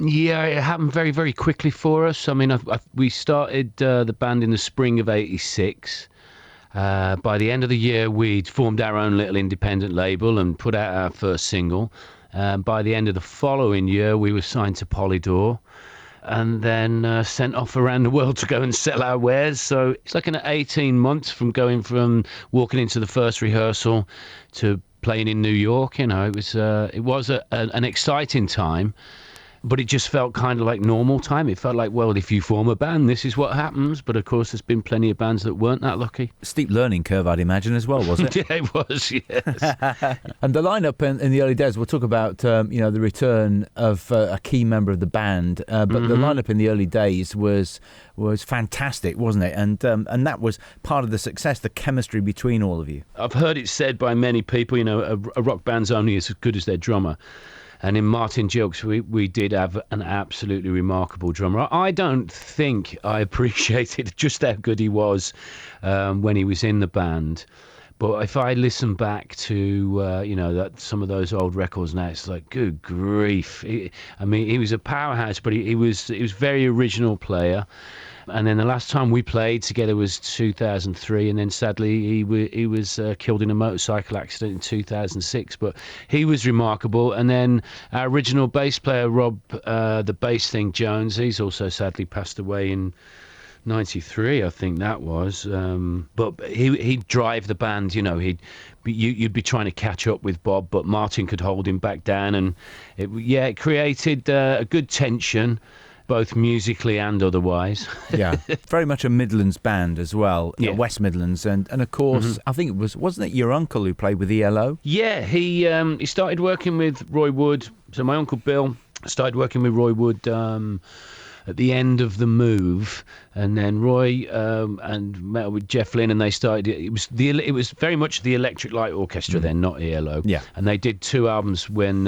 Yeah, it happened very, very quickly for us. I mean, we started the band in the spring of '86. By the end of the year, we'd formed our own little independent label and put out our first single. By the end of the following year, we were signed to Polydor and then sent off around the world to go and sell our wares. So it's like an 18 months from going from walking into the first rehearsal to playing in New York. An exciting time. But it just felt kind of like normal time. It felt like, well, if you form a band, this is what happens. But of course, there's been plenty of bands that weren't that lucky. Steep learning curve, I'd imagine, as well, was it? Yeah, it was, yes. And the lineup in the early days, we'll talk about the return of a key member of the band, but the lineup in the early days was fantastic, wasn't it? And that was part of the success, the chemistry between all of you. I've heard it said by many people, a rock band's only as good as their drummer. And in Martin Gilks, we did have an absolutely remarkable drummer. I don't think I appreciated just how good he was when he was in the band. But if I listen back to, some of those old records now, it's like, good grief. He was a powerhouse, but he was a very original player. And then the last time we played together was 2003, and then sadly he was killed in a motorcycle accident in 2006. But he was remarkable. And then our original bass player, Rob, the bass thing Jones, he's also sadly passed away in '93, I think that was. But he'd drive the band, you'd be trying to catch up with Bob, but Martin could hold him back down, and it created a good tension, both musically and otherwise. Yeah, very much a Midlands band as well, yeah. West Midlands, and of course, I think wasn't it your uncle who played with ELO? Yeah, he started working with Roy Wood. So my uncle Bill started working with Roy Wood at the end of the Move, and then Roy and met with Jeff Lynne, and they started. It was very much the Electric Light Orchestra then, not ELO. Yeah, and they did 2 albums when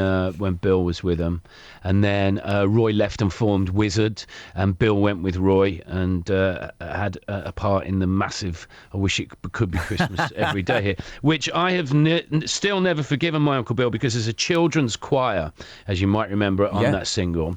Bill was with them, and then Roy left and formed Wizard, and Bill went with Roy and had a part in the massive "I Wish It Could Be Christmas Every Day" here, which I have still never forgiven my Uncle Bill, because there's a children's choir, as you might remember, on that single.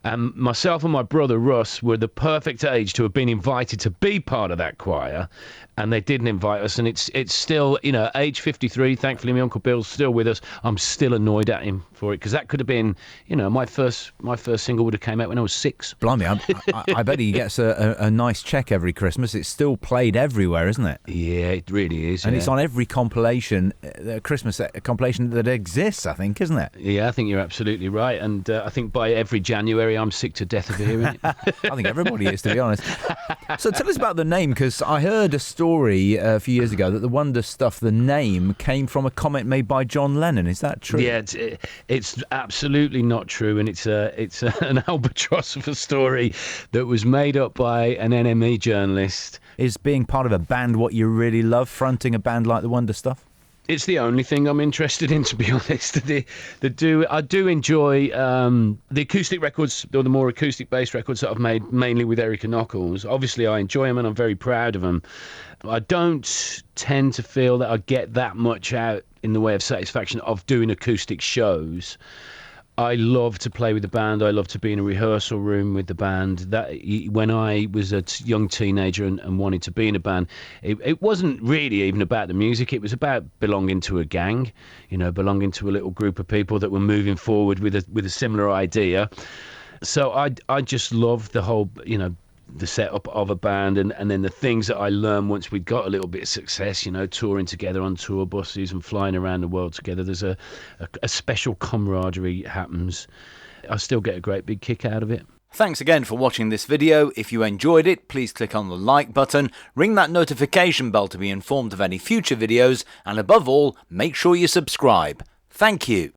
And myself and my brother Russ were the perfect age to have been invited to be part of that choir, and they didn't invite us. And it's still, age 53, thankfully my Uncle Bill's still with us. I'm still annoyed at him for it, because that could have been, my first single would have came out when I was 6. Blimey, I bet he gets a nice check every Christmas. It's still played everywhere, isn't it? Yeah, it really is. And it's on every compilation, Christmas compilation that exists, I think, isn't it? Yeah, I think you're absolutely right. And I think by every January I'm sick to death of hearing it. I think everybody is, to be honest. So tell us about the name, because I heard a story a few years ago that the Wonder Stuff, the name, came from a comment made by John Lennon. Is that true? Yeah, it's absolutely not true, and it's an albatross of a story that was made up by an NME journalist. Is being part of a band what you really love, fronting a band like the Wonder Stuff? It's the only thing I'm interested in, to be honest. I do enjoy the acoustic records, or the more acoustic-based records that I've made, mainly with Erica Knuckles. Obviously, I enjoy them and I'm very proud of them. I don't tend to feel that I get that much out in the way of satisfaction of doing acoustic shows. I love to play with the band. I love to be in a rehearsal room with the band. When I was a young teenager and wanted to be in a band, it wasn't really even about the music. It was about belonging to a gang, belonging to a little group of people that were moving forward with a similar idea. So I just love the whole, the setup of a band, and then the things that I learned once we'd got a little bit of success, touring together on tour buses and flying around the world together. There's a special camaraderie happens. I still get a great big kick out of it. Thanks again for watching this video. If you enjoyed it, please click on the like button, ring that notification bell to be informed of any future videos, and above all, make sure you subscribe. Thank you.